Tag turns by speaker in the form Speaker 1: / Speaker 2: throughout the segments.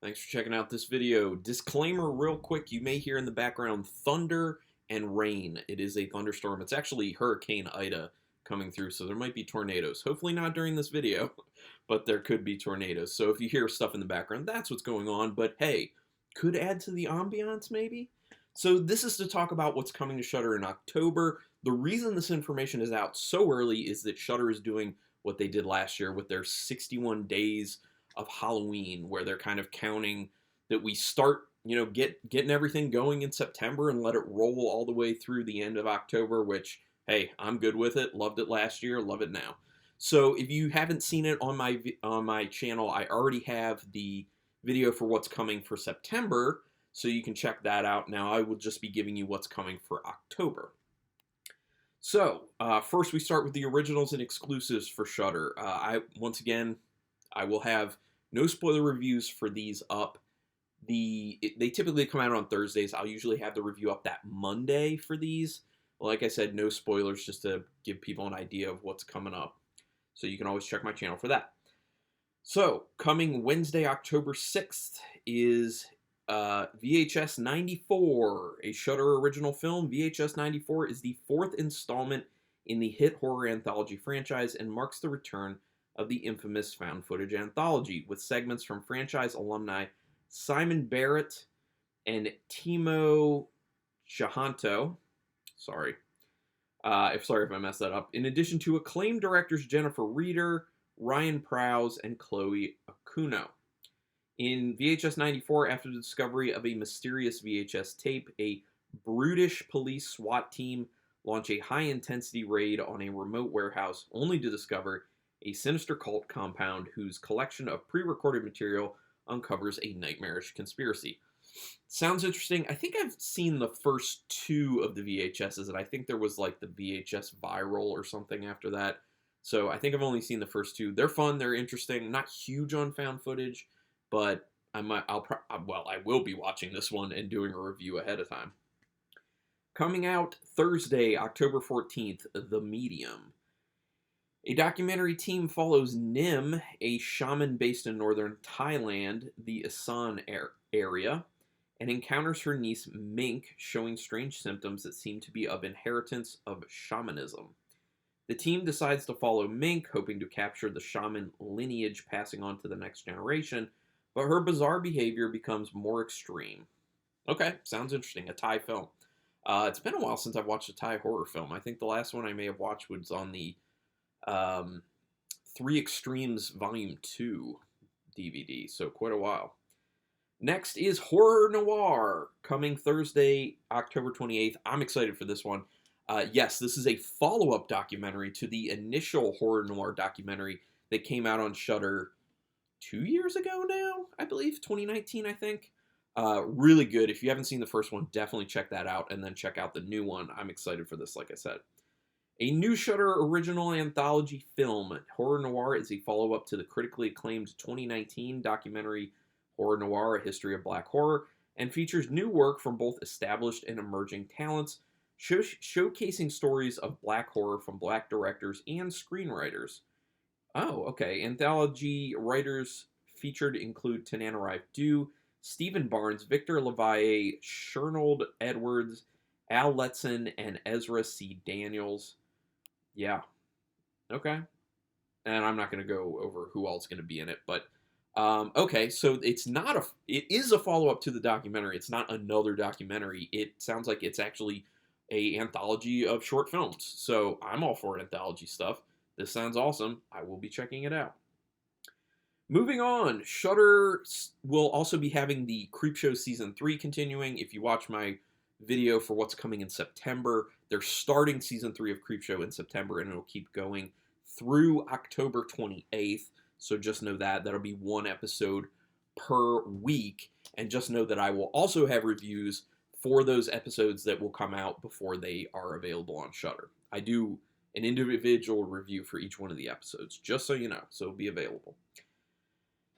Speaker 1: Thanks for checking out this video. Disclaimer real quick, you may hear in the background thunder and rain. It is a thunderstorm. It's actually Hurricane Ida coming through, so there might be tornadoes. Hopefully not during this video, but there could be tornadoes. So if you hear stuff in the background, that's what's going on. But hey, could add to the ambiance maybe? So this is to talk about what's coming to Shudder in October. The reason this information is out so early is that Shudder is doing what they did last year with their 61 days of Halloween, where they're kind of counting that we start, getting everything going in September and let it roll all the way through the end of October, which, hey, I'm good with it. Loved it last year, love it now. So if you haven't seen it on my channel, I already have the video for what's coming for September, so you can check that out. Now I will just be giving you what's coming for October. So first we start with the originals and exclusives for Shudder. Once again, I will have no spoiler reviews for these up. They typically come out on Thursdays. I'll usually have the review up that Monday for these. Like I said, no spoilers, just to give people an idea of what's coming up. So you can always check my channel for that. So, coming Wednesday, October 6th is VHS 94, a Shudder original film. VHS 94 is the fourth installment in the hit horror anthology franchise and marks the return of the infamous found footage anthology, with segments from franchise alumni Simon Barrett and Timo Chahanto. Sorry if I messed that up. In addition to acclaimed directors Jennifer Reeder, Ryan Prowse, and Chloe Okuno. In VHS 94, after the discovery of a mysterious VHS tape, a brutish police SWAT team launch a high-intensity raid on a remote warehouse, only to discover a sinister cult compound whose collection of pre-recorded material uncovers a nightmarish conspiracy. Sounds interesting. I think I've seen the first two of the VHSs, and I think there was like the VHS Viral or something after that. So I think I've only seen the first two. They're fun. They're interesting. Not huge on found footage, but I will be watching this one and doing a review ahead of time. Coming out Thursday, October 14th, The Medium. A documentary team follows Nim, a shaman based in northern Thailand, the Isan area, and encounters her niece Mink, showing strange symptoms that seem to be of inheritance of shamanism. The team decides to follow Mink, hoping to capture the shaman lineage passing on to the next generation, but her bizarre behavior becomes more extreme. Okay, sounds interesting. A Thai film. It's been a while since I've watched a Thai horror film. I think the last one I may have watched was on the Three Extremes Volume 2 DVD, so quite a while. Next is Horror Noir, coming Thursday, October 28th. I'm excited for this one. Yes, this is a follow-up documentary to the initial Horror Noir documentary that came out on Shudder 2 years ago now, I believe, 2019, I think. Really good. If you haven't seen the first one, definitely check that out, and then check out the new one. I'm excited for this, like I said. A new Shudder original anthology film, Horror Noir, is a follow-up to the critically acclaimed 2019 documentary Horror Noir, A History of Black Horror, and features new work from both established and emerging talents, showcasing stories of black horror from black directors and screenwriters. Oh, okay. Anthology writers featured include Tananarive Due, Stephen Barnes, Victor LaValle, Shernold Edwards, Al Letson, and Ezra C. Daniels. Yeah. Okay. And I'm not going to go over who all's going to be in it, but okay, so it is a follow-up to the documentary. It's not another documentary. It sounds like it's actually a anthology of short films. So I'm all for anthology stuff. This sounds awesome. I will be checking it out. Moving on, Shudder will also be having the Creepshow Season 3 continuing. If you watch my video for what's coming in September, they're starting Season 3 of Creepshow in September, and it'll keep going through October 28th. So just know that. That'll be one episode per week. And just know that I will also have reviews for those episodes that will come out before they are available on Shudder. I do an individual review for each one of the episodes, just so you know. So it'll be available.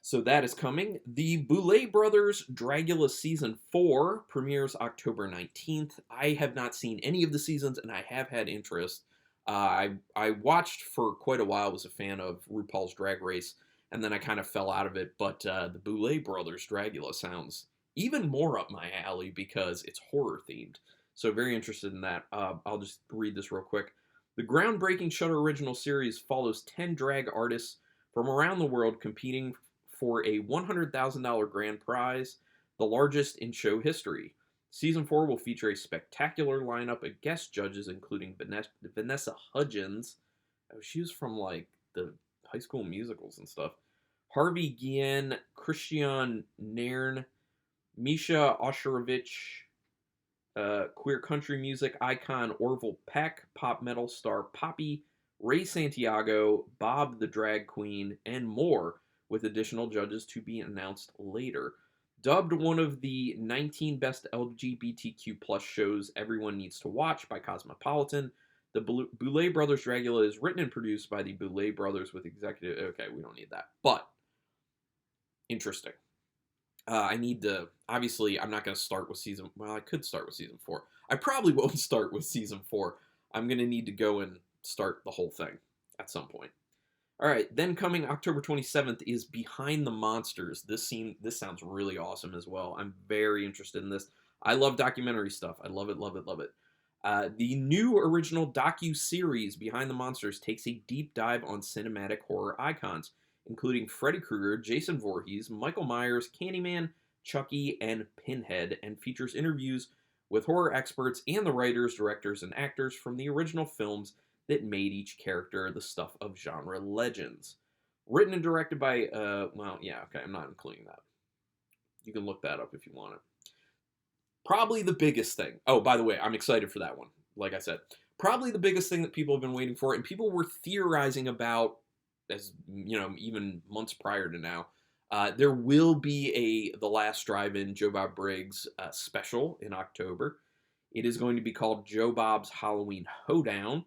Speaker 1: So that is coming. The Boule Brothers Dracula Season 4 premieres October 19th. I have not seen any of the seasons, and I have had interest. I watched for quite a while, was a fan of RuPaul's Drag Race, and then I kind of fell out of it. But the Boule brothers Dracula sounds even more up my alley because it's horror themed. So very interested in that. I'll just read this real quick. The groundbreaking Shudder original series follows 10 drag artists from around the world competing for a $100,000 grand prize, the largest in show history. Season 4 will feature a spectacular lineup of guest judges, including Vanessa Hudgens. Oh, she was from, like, the High School Musicals and stuff. Harvey Guillen, Christian Nairn, Misha Osherovich, queer country music icon Orville Peck, pop metal star Poppy, Ray Santiago, Bob the Drag Queen, and more, with additional judges to be announced later. Dubbed one of the 19 best LGBTQ plus shows everyone needs to watch by Cosmopolitan, the Boule Brothers Dracula is written and produced by the Boule Brothers with executive... Okay, we don't need that. But, interesting. I need to... Obviously, I'm not going to start with season... Well, I could start with season 4. I probably won't start with season 4. I'm going to need to go and start the whole thing at some point. All right, then coming October 27th is Behind the Monsters. This sounds really awesome as well. I'm very interested in this. I love documentary stuff. I love it, love it, love it. The new original docu-series Behind the Monsters takes a deep dive on cinematic horror icons, including Freddy Krueger, Jason Voorhees, Michael Myers, Candyman, Chucky, and Pinhead, and features interviews with horror experts and the writers, directors, and actors from the original films that made each character the stuff of genre legends. Written and directed by, well, yeah, okay, I'm not including that. You can look that up if you want it. Probably the biggest thing. Oh, by the way, I'm excited for that one. Like I said, probably the biggest thing that people have been waiting for, and people were theorizing about, as you know, even months prior to now. There will be The Last Drive-In Joe Bob Briggs special in October. It is going to be called Joe Bob's Halloween Hoedown,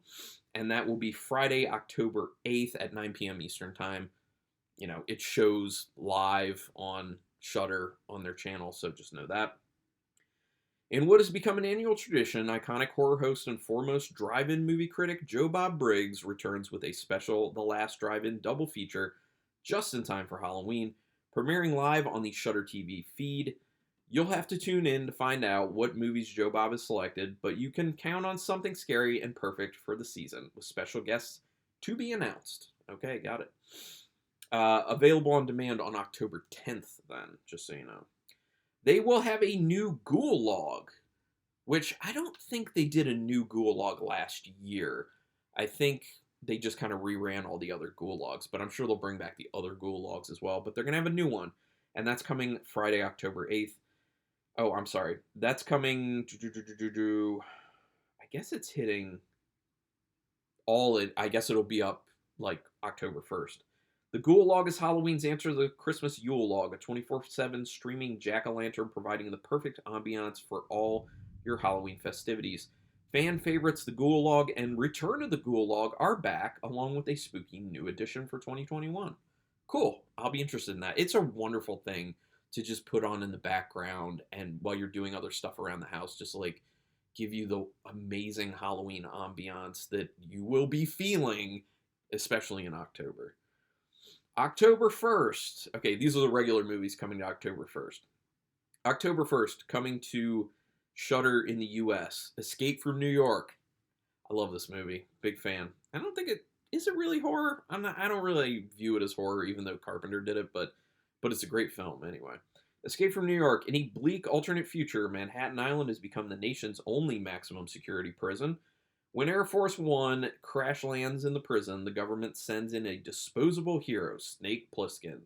Speaker 1: and that will be Friday, October 8th at 9 p.m. Eastern Time. You know, it shows live on Shudder on their channel, so just know that. In what has become an annual tradition, iconic horror host and foremost drive-in movie critic Joe Bob Briggs returns with a special The Last Drive-In double feature just in time for Halloween, premiering live on the Shudder TV feed. You'll have to tune in to find out what movies Joe Bob has selected, but you can count on something scary and perfect for the season, with special guests to be announced. Okay, got it. Available on demand on October 10th, then, just so you know. They will have a new Ghoul log, which I don't think they did a new Ghoul log last year. I think they just kind of reran all the other Ghoul logs, but I'm sure they'll bring back the other Ghoul logs as well. But they're going to have a new one, and that's coming Friday, October 8th. Oh, I'm sorry. That's coming... I guess it's hitting I guess it'll be up, like, October 1st. The Ghoul Log is Halloween's answer to the Christmas Yule Log, a 24/7 streaming jack-o'-lantern providing the perfect ambiance for all your Halloween festivities. Fan favorites The Ghoul Log and Return of the Ghoul Log are back, along with a spooky new edition for 2021. Cool. I'll be interested in that. It's a wonderful thing to just put on in the background, and while you're doing other stuff around the house, just like give you the amazing Halloween ambiance that you will be feeling, especially in October. October 1st. Okay, these are the regular movies coming to October 1st. October 1st, coming to Shudder in the U.S. Escape from New York. I love this movie. Big fan. I don't think it... Is it really horror? I don't really view it as horror, even though Carpenter did it, but it's a great film anyway. Escape from New York. In a bleak alternate future, Manhattan Island has become the nation's only maximum security prison. When Air Force One crash lands in the prison, the government sends in a disposable hero, Snake Plissken,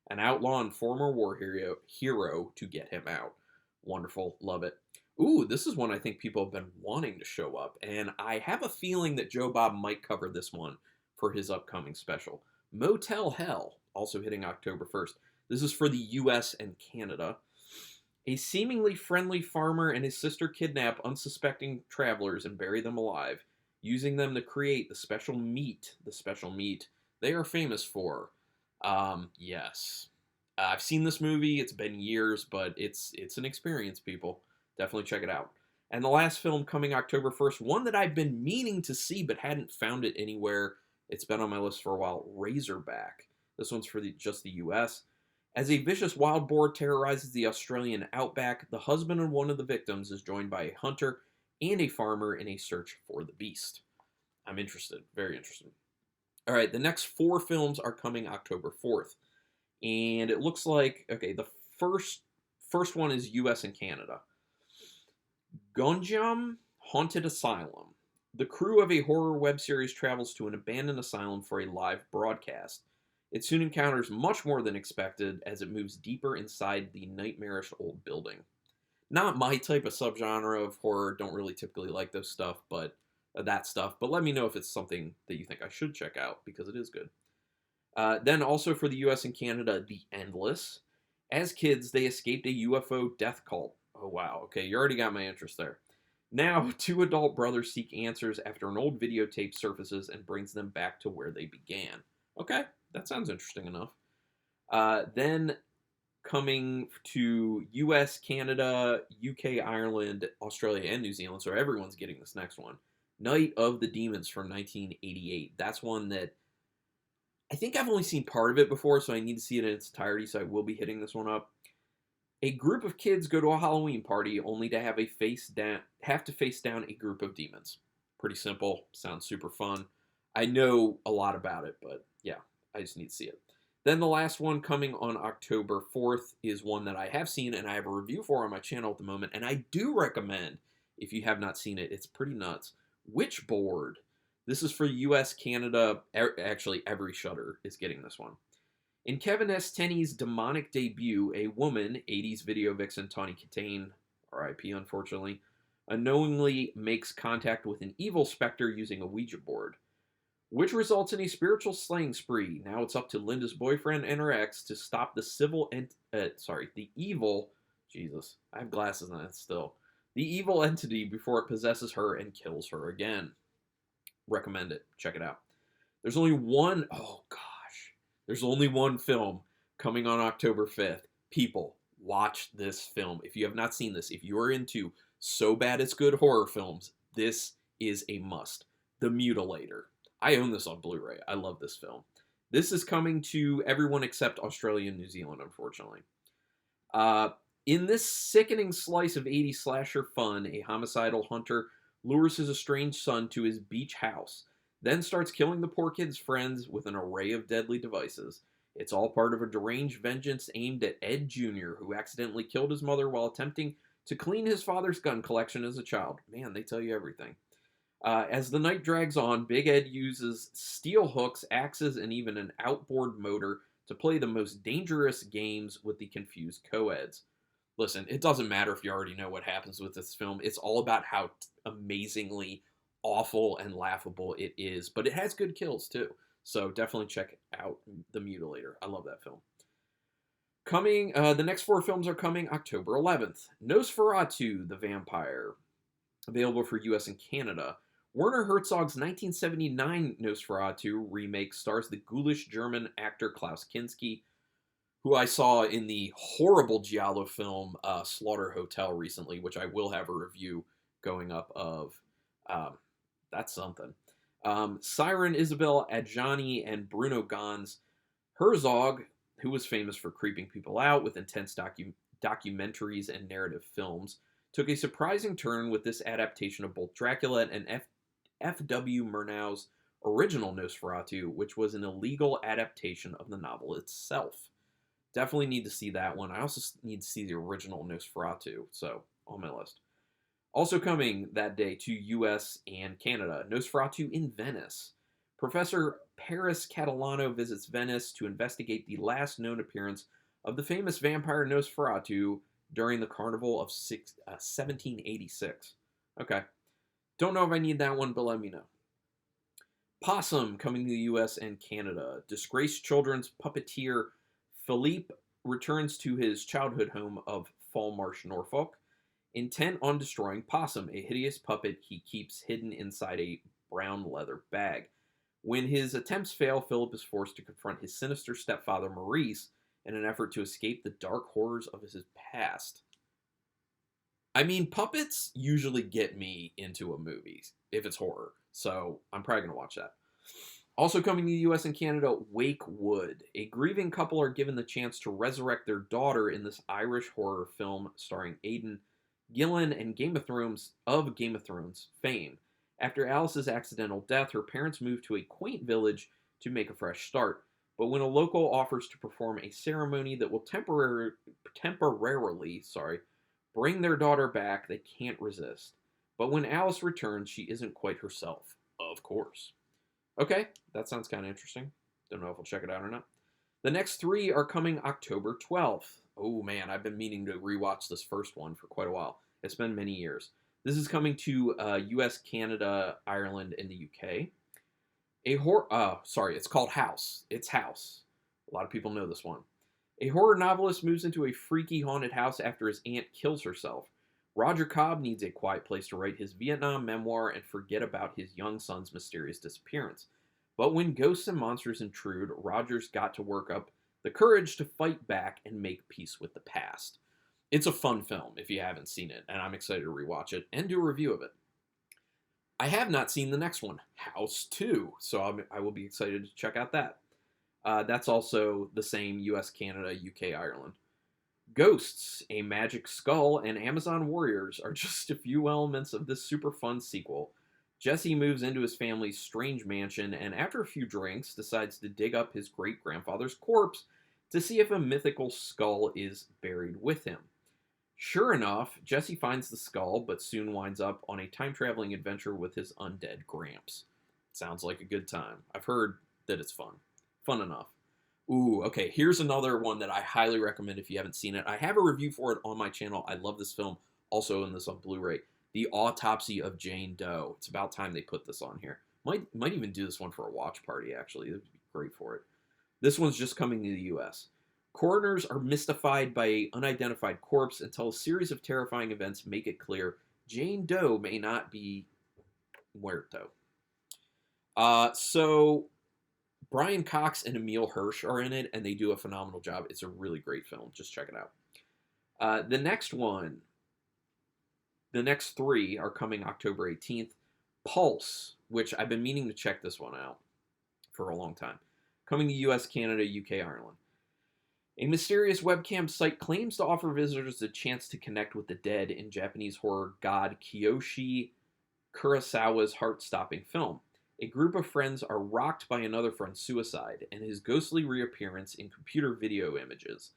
Speaker 1: an outlaw and former war hero to get him out. Wonderful. Love it. Ooh, this is one I think people have been wanting to show up, and I have a feeling that Joe Bob might cover this one for his upcoming special. Motel Hell, also hitting October 1st. This is for the US and Canada. A seemingly friendly farmer and his sister kidnap unsuspecting travelers and bury them alive, using them to create the special meat they are famous for. Yes. I've seen this movie. It's been years, but it's an experience, people. Definitely check it out. And the last film coming October 1st, one that I've been meaning to see but hadn't found it anywhere. It's been on my list for a while, Razorback. This one's for just the US. As a vicious wild boar terrorizes the Australian outback, the husband of one of the victims is joined by a hunter and a farmer in a search for the beast. I'm interested. Very interested. All right, the next 4 films are coming October 4th. And it looks like, okay, the first one is US and Canada. Gunjam Haunted Asylum. The crew of a horror web series travels to an abandoned asylum for a live broadcast. It soon encounters much more than expected as it moves deeper inside the nightmarish old building. Not my type of subgenre of horror. Don't really typically like those stuff, but that stuff. But let me know if it's something that you think I should check out, because it is good. Then also for the US and Canada, The Endless. As kids, they escaped a UFO death cult. Oh, wow. Okay, you already got my interest there. Now, 2 adult brothers seek answers after an old videotape surfaces and brings them back to where they began. Okay, that sounds interesting enough. Then coming to US, Canada, UK, Ireland, Australia, and New Zealand, so everyone's getting this next one. Night of the Demons from 1988. That's one that I think I've only seen part of it before, so I need to see it in its entirety, so I will be hitting this one up. A group of kids go to a Halloween party only to have to face down a group of demons. Pretty simple. Sounds super fun. I know a lot about it, but yeah, I just need to see it. Then the last one coming on October 4th is one that I have seen and I have a review for on my channel at the moment, and I do recommend, if you have not seen it, it's pretty nuts. Witchboard. This is for US, Canada, actually every Shudder is getting this one. In Kevin S. Tenney's demonic debut, a woman, 80s video vixen Tawny Katane, RIP unfortunately, unknowingly makes contact with an evil specter using a Ouija board, which results in a spiritual slaying spree. Now it's up to Linda's boyfriend and her ex to stop the evil, Jesus, I have glasses on it still, the evil entity before it possesses her and kills her again. Recommend it. Check it out. There's only one film coming on October 5th. People, watch this film. If you have not seen this, if you are into so bad it's good horror films, this is a must. The Mutilator. I own this on Blu-ray. I love this film. This is coming to everyone except Australia and New Zealand, unfortunately. In this sickening slice of 80s slasher fun, a homicidal hunter lures his estranged son to his beach house, then starts killing the poor kid's friends with an array of deadly devices. It's all part of a deranged vengeance aimed at Ed Jr., who accidentally killed his mother while attempting to clean his father's gun collection as a child. Man, they tell you everything. As the night drags on, Big Ed uses steel hooks, axes, and even an outboard motor to play the most dangerous games with the confused co-eds. Listen, it doesn't matter if you already know what happens with this film. It's all about how amazingly awful and laughable it is. But it has good kills, too. So definitely check out The Mutilator. I love that film. Coming, the next 4 films are coming October 11th. Nosferatu the Vampire. Available for US and Canada. Werner Herzog's 1979 Nosferatu remake stars the ghoulish German actor Klaus Kinski, who I saw in the horrible Giallo film Slaughter Hotel recently, which I will have a review going up of. That's something. Siren Isabel Adjani and Bruno Ganz. Herzog, who was famous for creeping people out with intense documentaries and narrative films, took a surprising turn with this adaptation of both Dracula and F.W. Murnau's original Nosferatu, which was an illegal adaptation of the novel itself. Definitely need to see that one. I also need to see the original Nosferatu, so on my list. Also coming that day to US and Canada, Nosferatu in Venice. Professor Paris Catalano visits Venice to investigate the last known appearance of the famous vampire Nosferatu during the Carnival of 1786. Okay. Don't know if I need that one, but let me know. Possum coming to the US and Canada. Disgraced children's puppeteer Philippe returns to his childhood home of Falmarsh, Norfolk, intent on destroying Possum, a hideous puppet he keeps hidden inside a brown leather bag. When his attempts fail, Philip is forced to confront his sinister stepfather, Maurice, in an effort to escape the dark horrors of his past. I mean, puppets usually get me into a movie if it's horror, so I'm probably going to watch that. Also coming to the US and Canada, Wake Wood. A grieving couple are given the chance to resurrect their daughter in this Irish horror film starring Aidan Gillen and Game of Thrones fame. After Alice's accidental death, her parents move to a quaint village to make a fresh start. But when a local offers to perform a ceremony that will temporarily bring their daughter back, they can't resist. But when Alice returns, she isn't quite herself, of course. Okay, that sounds kind of interesting. Don't know if I'll check it out or not. The next three are coming October 12th. Oh man, I've been meaning to rewatch this first one for quite a while. It's been many years. This is coming to US, Canada, Ireland, and the UK. It's called House. It's House. A lot of people know this one. A horror novelist moves into a freaky haunted house after his aunt kills herself. Roger Cobb needs a quiet place to write his Vietnam memoir and forget about his young son's mysterious disappearance. But when ghosts and monsters intrude, Roger's got to work up the courage to fight back and make peace with the past. It's a fun film if you haven't seen it, and I'm excited to rewatch it and do a review of it. I have not seen the next one, House 2, so I will be excited to check out that. That's also the same US, Canada, UK, Ireland. Ghosts, A Magic Skull, and Amazon Warriors are just a few elements of this super fun sequel. Jesse moves into his family's strange mansion and after a few drinks decides to dig up his great-grandfather's corpse to see if a mythical skull is buried with him. Sure enough, Jesse finds the skull but soon winds up on a time-traveling adventure with his undead Gramps. Sounds like a good time. I've heard that it's fun. Fun enough. Ooh, okay, here's another one that I highly recommend if you haven't seen it. I have a review for it on my channel. I love this film. Also in this on Blu-ray. The Autopsy of Jane Doe. It's about time they put this on here. Might even do this one for a watch party, actually. It would be great for it. This one's just coming to the US. Coroners are mystified by an unidentified corpse until a series of terrifying events make it clear Jane Doe may not be muerto. So Brian Cox and Emile Hirsch are in it, and they do a phenomenal job. It's a really great film. Just check it out. The next three are coming October 18th. Pulse, which I've been meaning to check this one out for a long time. Coming to US, Canada, UK, Ireland. A mysterious webcam site claims to offer visitors a chance to connect with the dead in Japanese horror god Kiyoshi Kurosawa's heart-stopping film. A group of friends are rocked by another friend's suicide and his ghostly reappearance in computer video images.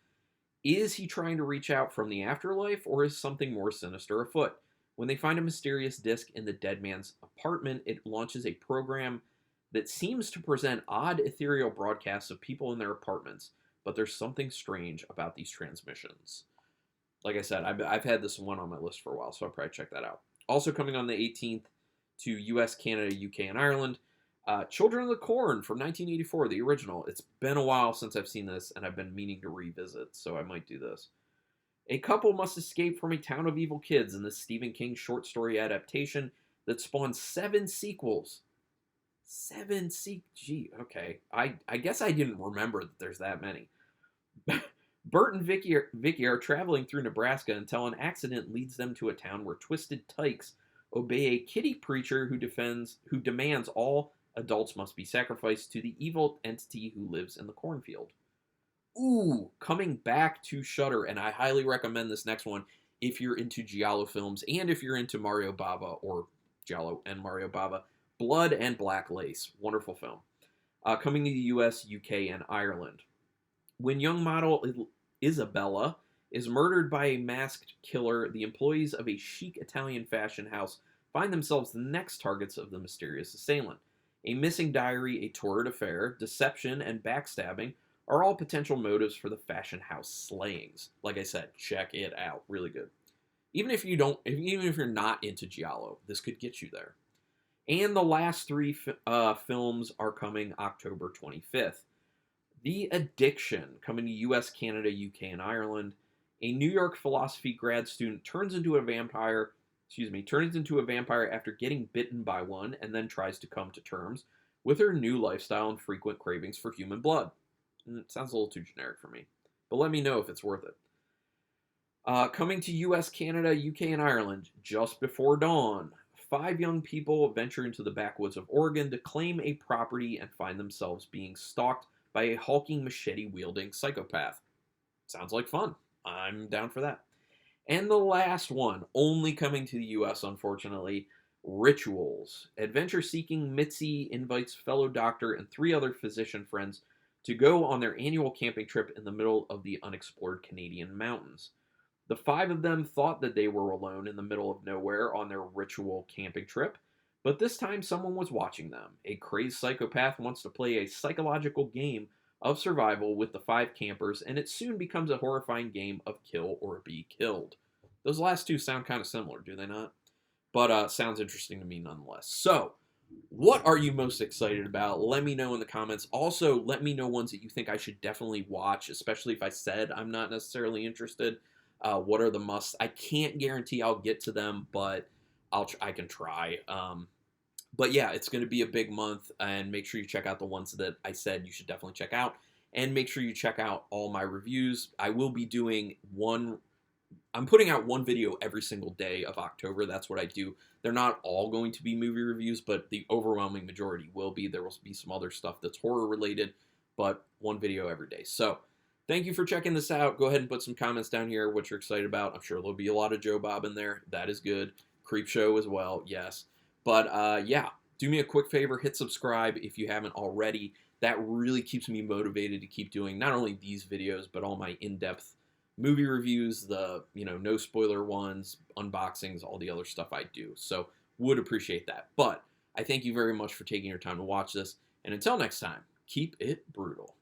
Speaker 1: Is he trying to reach out from the afterlife, or is something more sinister afoot? When they find a mysterious disc in the dead man's apartment, it launches a program that seems to present odd ethereal broadcasts of people in their apartments, but there's something strange about these transmissions. Like I said, I've had this one on my list for a while, so I'll probably check that out. Also coming on the 18th to US, Canada, UK, and Ireland, Children of the Corn from 1984, the original. It's been a while since I've seen this, and I've been meaning to revisit, so I might do this. A couple must escape from a town of evil kids in this Stephen King short story adaptation that spawned 7 sequels. 7 sequels? Gee, okay. I guess I didn't remember that there's that many. Bert and Vicky are traveling through Nebraska until an accident leads them to a town where twisted tykes obey a kitty preacher who demands all adults must be sacrificed to the evil entity who lives in the cornfield. Ooh, coming back to Shudder, and I highly recommend this next one if you're into Giallo films and if you're into Mario Bava, or Giallo and Mario Bava, Blood and Black Lace. Wonderful film. Coming to the US, UK, and Ireland. When young model Isabella is murdered by a masked killer, the employees of a chic Italian fashion house find themselves the next targets of the mysterious assailant. A missing diary, a torrid affair, deception, and backstabbing are all potential motives for the fashion house slayings. Like I said, check it out. Really good. Even if you're not into Giallo, this could get you there. And the last 3 films are coming October 25th. The Addiction, coming to US, Canada, UK, and Ireland. A New York philosophy grad student turns into a vampire after getting bitten by one and then tries to come to terms with her new lifestyle and frequent cravings for human blood. It sounds a little too generic for me, but let me know if it's worth it. Coming to US, Canada, UK, and Ireland, Just Before Dawn. 5 young people venture into the backwoods of Oregon to claim a property and find themselves being stalked by a hulking machete-wielding psychopath. Sounds like fun. I'm down for that. And the last one, only coming to the US, unfortunately, Rituals. Adventure-seeking Mitzi invites fellow doctor and 3 other physician friends to go on their annual camping trip in the middle of the unexplored Canadian mountains. The 5 of them thought that they were alone in the middle of nowhere on their ritual camping trip, but this time someone was watching them. A crazed psychopath wants to play a psychological game of survival with the 5 campers, and it soon becomes a horrifying game of kill or be killed. Those last 2 sound kind of similar, do they not? But sounds interesting to me nonetheless. So, what are you most excited about? Let me know in the comments. Also, let me know ones that you think I should definitely watch, especially if I said I'm not necessarily interested. What are the musts? I can't guarantee I'll get to them, but I can try. But yeah, it's going to be a big month, and make sure you check out the ones that I said you should definitely check out, and make sure you check out all my reviews. I will be doing I'm putting out 1 video every single day of October. That's what I do. They're not all going to be movie reviews, but the overwhelming majority will be. There will be some other stuff that's horror related, but 1 video every day. So thank you for checking this out. Go ahead and put some comments down here what you're excited about. I'm sure there'll be a lot of Joe Bob in there. That is good. Creepshow as well, yes. But yeah, do me a quick favor. Hit subscribe if you haven't already. That really keeps me motivated to keep doing not only these videos, but all my in-depth movie reviews, the no spoiler ones, unboxings, all the other stuff I do. So would appreciate that. But I thank you very much for taking your time to watch this. And until next time, keep it brutal.